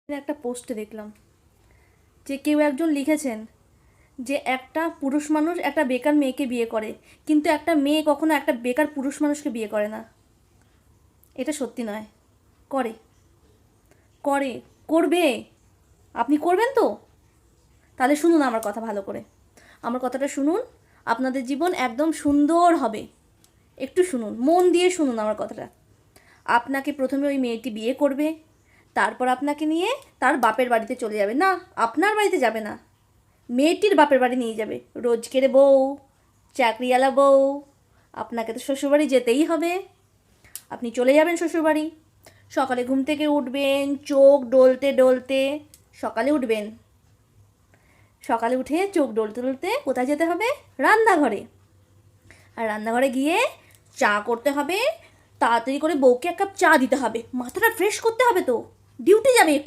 একটা পোস্টে দেখলাম যে কেউ একজন লিখেছেন যে একটা পুরুষ মানুষ একটা বেকার মেয়েকে বিয়ে করে, কিন্তু একটা মেয়ে কখনো একটা বেকার পুরুষ মানুষকে বিয়ে করে না। এটা সত্যি নয়। করে করে করবে। আপনি করবেন তো? তাহলে শুনুন আমার কথা ভালো করে। আমার কথাটা শুনুন, আপনাদের জীবন একদম সুন্দর হবে। একটু শুনুন, মন দিয়ে শুনুন আমার কথাটা। আপনাকে প্রথমে ওই মেয়েটি বিয়ে করবে, তারপর আপনাকে নিয়ে তার বাপের বাড়িতে চলে যাবে। না, আপনার বাড়িতে যাবে না, মেয়েটির বাপের বাড়ি নিয়ে যাবে। রোজকের বউ, চাকরিওয়ালা বউ। আপনাকে তো শ্বশুরবাড়ি যেতেই হবে। আপনি চলে যাবেন শ্বশুরবাড়ি। সকালে ঘুম থেকে উঠবেন, চোখ ডলতে ডলতে সকালে উঠবেন। সকালে উঠে চোখ ডলতে ডলতে কোথায় যেতে হবে? রান্নাঘরে। আর রান্নাঘরে গিয়ে চা করতে হবে। তাড়াতাড়ি করে বউকে এক কাপ চা দিতে হবে। মাথাটা ফ্রেশ করতে হবে তো, ডিউটি যাবে একটু